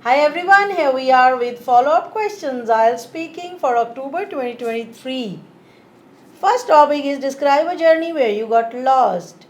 Hi everyone, here we are with follow-up questions. IELTS speaking for October 2023. First topic is describe a journey where you got lost.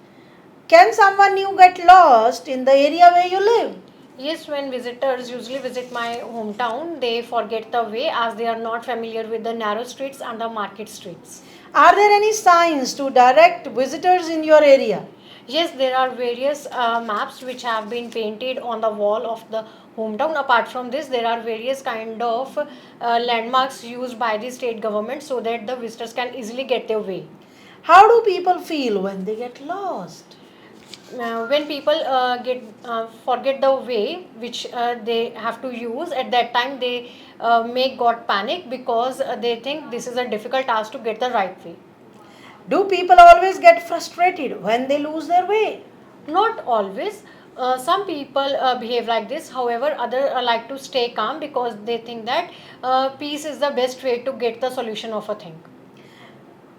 Can someone new get lost in the area where you live? Yes, when visitors usually visit my hometown, they forget the way as they are not familiar with the narrow streets and the market streets. Are there any signs to direct visitors in your area? Yes, there are various maps which have been painted on the wall of the hometown. Apart from this, there are various kind of landmarks used by the state government so that the visitors can easily get their way. How do people feel when they get lost? When people get forget the way which they have to use at that time, they may got panic because they think this is a difficult task to get the right way. Do people always get frustrated when they lose their way? Not always. Some people behave like this. However, other like to stay calm because they think that peace is the best way to get the solution of a thing.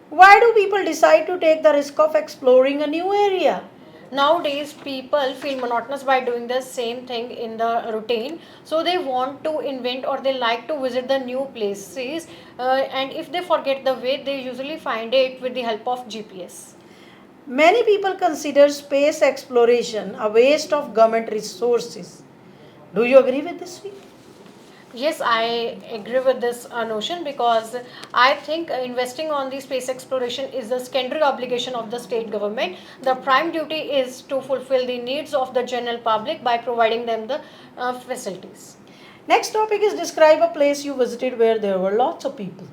Why do people decide to take the risk of exploring a new area? Nowadays, people feel monotonous by doing the same thing in the routine, so they want to invent or they like to visit the new places. And if they forget the way, they usually find it with the help of GPS. Many people consider space exploration a waste of government resources. Do you agree with this? Yes, I agree with this notion because I think investing on the space exploration is the secondary obligation of the state government. The prime duty is to fulfill the needs of the general public by providing them the facilities. Next topic is describe a place you visited where there were lots of people.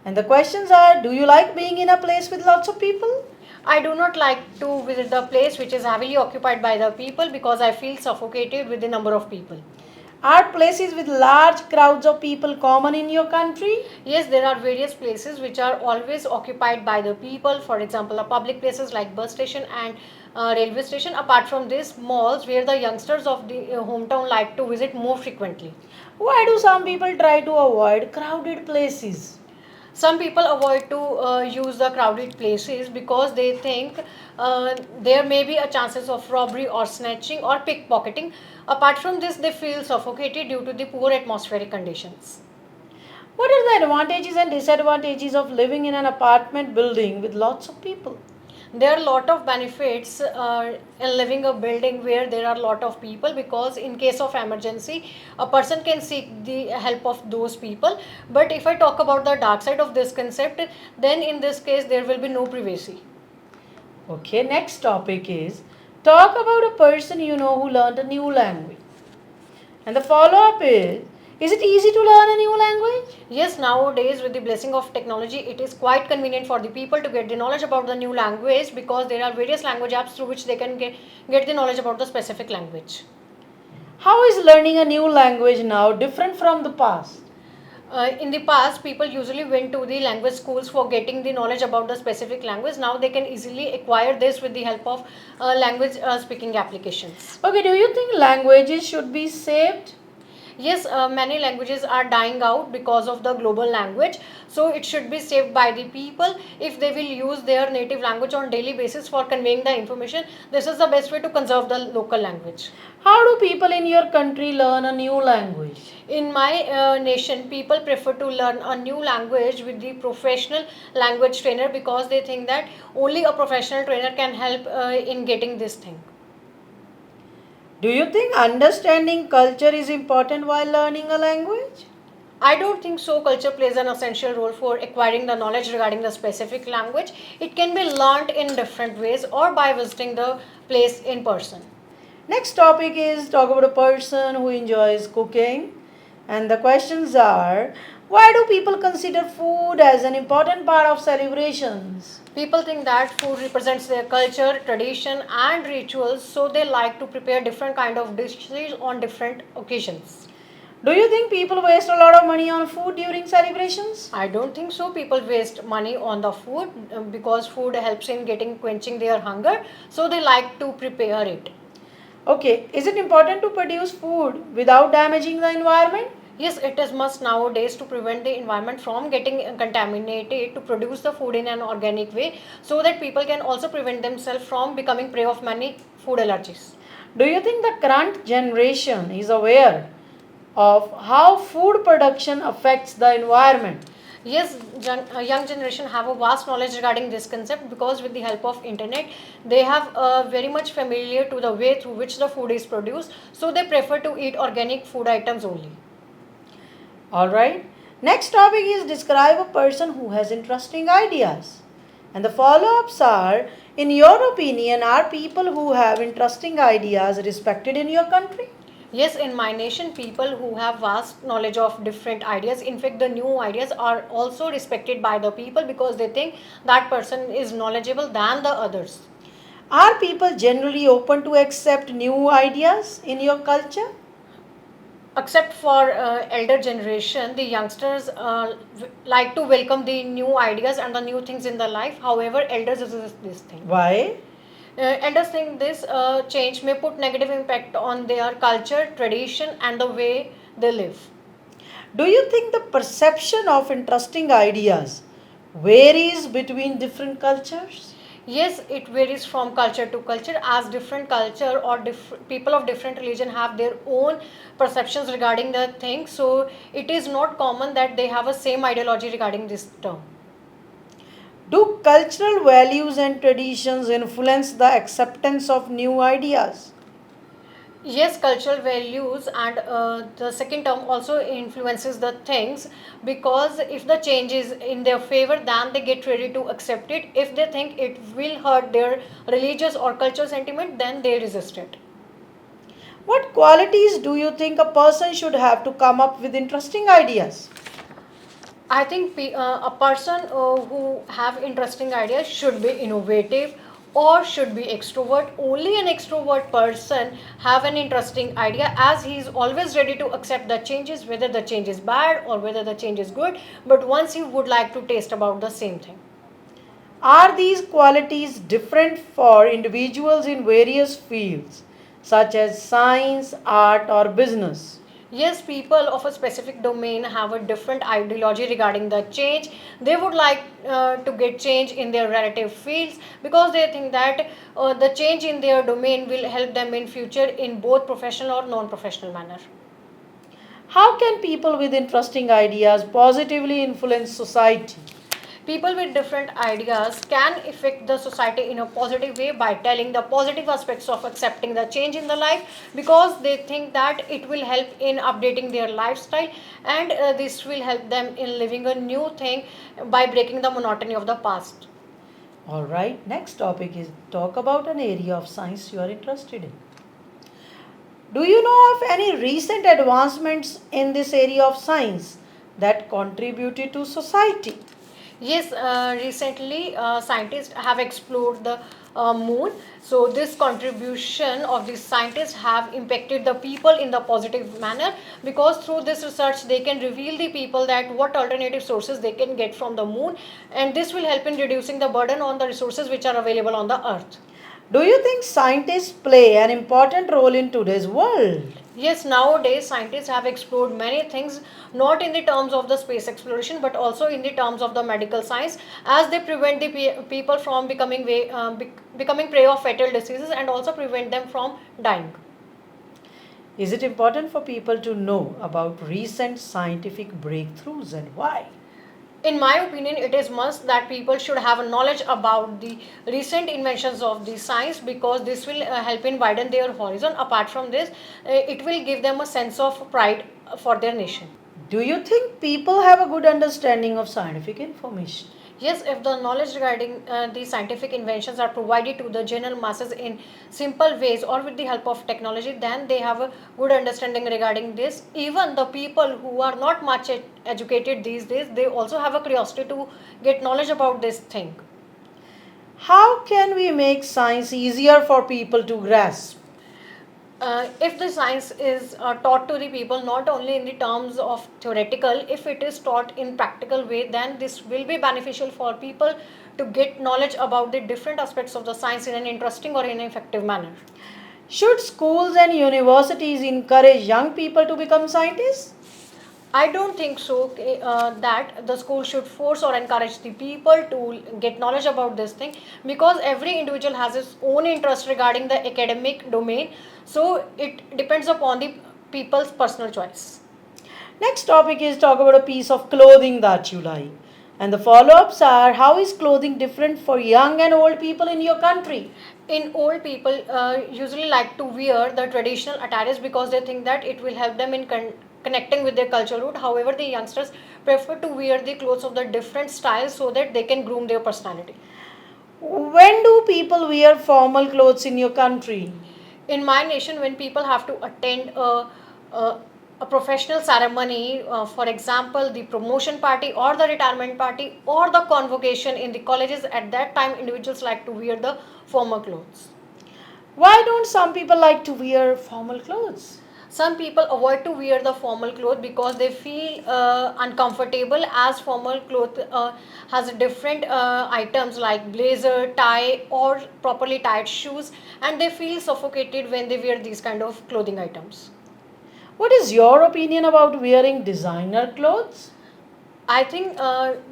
And the questions are, do you like being in a place with lots of people? I do not like to visit the place which is heavily occupied by the people because I feel suffocated with the number of people. Are places with large crowds of people common in your country? Yes, there are various places which are always occupied by the people. For example, public places like bus station and railway station. Apart from this, malls where the youngsters of the hometown like to visit more frequently. Why do some people try to avoid crowded places? Some people avoid to use the crowded places because they think there may be a chances of robbery or snatching or pickpocketing. Apart from this, they feel suffocated due to the poor atmospheric conditions. What are the advantages and disadvantages of living in an apartment building with lots of people? There are a lot of benefits in living a building where there are a lot of people because in case of emergency a person can seek the help of those people. But if I talk about the dark side of this concept, then in this case there will be no privacy. Okay, next topic is talk about a person you know who learned a new language. And the follow-up is it easy to learn a new language? Yes, nowadays with the blessing of technology, it is quite convenient for the people to get the knowledge about the new language because there are various language apps through which they can get the knowledge about the specific language. How is learning a new language now different from the past? In the past, people usually went to the language schools for getting the knowledge about the specific language. Now they can easily acquire this with the help of language speaking applications. Okay, do you think languages should be saved? Yes, many languages are dying out because of the global language. So it should be saved by the people if they will use their native language on daily basis for conveying the information. This is the best way to conserve the local language. How do people in your country learn a new language? In my nation, people prefer to learn a new language with the professional language trainer because they think that only a professional trainer can help in getting this thing. Do you think understanding culture is important while learning a language? I don't think so. Culture plays an essential role for acquiring the knowledge regarding the specific language. It can be learned in different ways or by visiting the place in person. Next topic is talk about a person who enjoys cooking. And the questions are, why do people consider food as an important part of celebrations? People think that food represents their culture, tradition and rituals, so they like to prepare different kind of dishes on different occasions. Do you think people waste a lot of money on food during celebrations? I don't think so. People waste money on the food because food helps in getting quenching their hunger, so they like to prepare it. Okay, is it important to produce food without damaging the environment? Yes, it is must nowadays to prevent the environment from getting contaminated to produce the food in an organic way so that people can also prevent themselves from becoming prey of many food allergies. Do you think the current generation is aware of how food production affects the environment. Yes, young generation have a vast knowledge regarding this concept because with the help of internet, they have very much familiar to the way through which the food is produced. So they prefer to eat organic food items only. Alright. Next topic is describe a person who has interesting ideas. And the follow-ups are, in your opinion, are people who have interesting ideas respected in your country? Yes, in my nation, people who have vast knowledge of different ideas, in fact, the new ideas are also respected by the people because they think that person is knowledgeable than the others. Are people generally open to accept new ideas in your culture? Except for elder generation, the youngsters like to welcome the new ideas and the new things in their life. However, elders resist this thing. Why? Elders think this change may put negative impact on their culture, tradition, and the way they live. Do you think the perception of interesting ideas varies between different cultures? Yes, it varies from culture to culture as different culture or people of different religion have their own perceptions regarding the thing. So it is not common that they have a same ideology regarding this term. Do cultural values and traditions influence the acceptance of new ideas? Yes, cultural values and the second term also influences the things because if the change is in their favor, then they get ready to accept it. If they think it will hurt their religious or cultural sentiment, then they resist it. What qualities do you think a person should have to come up with interesting ideas? I think a person who have interesting ideas should be innovative or should be extrovert. Only an extrovert person have an interesting idea as he is always ready to accept the changes, whether the change is bad or whether the change is good. But once he would like to taste about the same thing. Are these qualities different for individuals in various fields, such as science, art, or business? Yes, people of a specific domain have a different ideology regarding the change. They would like to get change in their relative fields because they think that the change in their domain will help them in future in both professional or non-professional manner. How can people with interesting ideas positively influence society? People with different ideas can affect the society in a positive way by telling the positive aspects of accepting the change in the life because they think that it will help in updating their lifestyle and this will help them in living a new thing by breaking the monotony of the past. All right, next topic is talk about an area of science you are interested in. Do you know of any recent advancements in this area of science that contributed to society? Yes, recently scientists have explored the moon. So this contribution of these scientists have impacted the people in the positive manner because through this research they can reveal the people that what alternative sources they can get from the moon and this will help in reducing the burden on the resources which are available on the earth. Do you think scientists play an important role in today's world? Yes, nowadays scientists have explored many things, not in the terms of the space exploration, but also in the terms of the medical science, as they prevent the people from becoming prey of fatal diseases and also prevent them from dying. Is it important for people to know about recent scientific breakthroughs and why? In my opinion, it is must that people should have a knowledge about the recent inventions of the science because this will help in widen their horizon. Apart from this, it will give them a sense of pride for their nation. Do you think people have a good understanding of scientific information? Yes, if the knowledge regarding the scientific inventions are provided to the general masses in simple ways or with the help of technology, then they have a good understanding regarding this. Even the people who are not much educated these days, they also have a curiosity to get knowledge about this thing. How can we make science easier for people to grasp? If the science is taught to the people not only in the terms of theoretical, if it is taught in practical way, then this will be beneficial for people to get knowledge about the different aspects of the science in an interesting or in an effective manner. Should schools and universities encourage young people to become scientists? I don't think so that the school should force or encourage the people to get knowledge about this thing because every individual has his own interest regarding the academic domain. So it depends upon the people's personal choice. Next topic is talk about a piece of clothing that you like. And the follow-ups are, how is clothing different for young and old people in your country? In old people usually like to wear the traditional attires because they think that it will help them in connecting with their cultural root. However, the youngsters prefer to wear the clothes of the different styles so that they can groom their personality. When do people wear formal clothes in your country? In my nation, when people have to attend a, a professional ceremony, for example the promotion party or the retirement party or the convocation in the colleges, at that time individuals like to wear the formal clothes. Why don't some people like to wear formal clothes? Some people avoid to wear the formal cloth because they feel uncomfortable, as formal cloth has different items like blazer, tie or properly tied shoes, and they feel suffocated when they wear these kind of clothing items. What is your opinion about wearing designer clothes? I think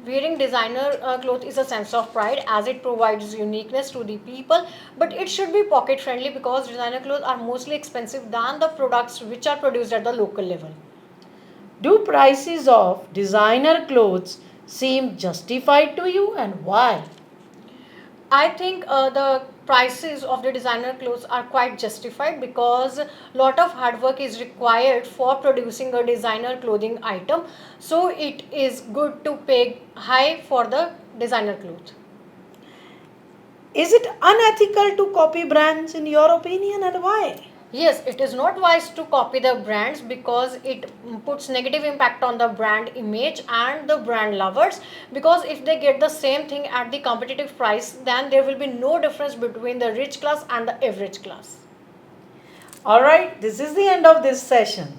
wearing designer clothes is a sense of pride as it provides uniqueness to the people, but it should be pocket friendly because designer clothes are mostly expensive than the products which are produced at the local level. Do prices of designer clothes seem justified to you, and why? I think the prices of the designer clothes are quite justified because lot of hard work is required for producing a designer clothing item. So it is good to pay high for the designer clothes. Is it unethical to copy brands in your opinion, and why? Yes, it is not wise to copy the brands because it puts negative impact on the brand image and the brand lovers, because if they get the same thing at the competitive price, then there will be no difference between the rich class and the average class. Alright, this is the end of this session.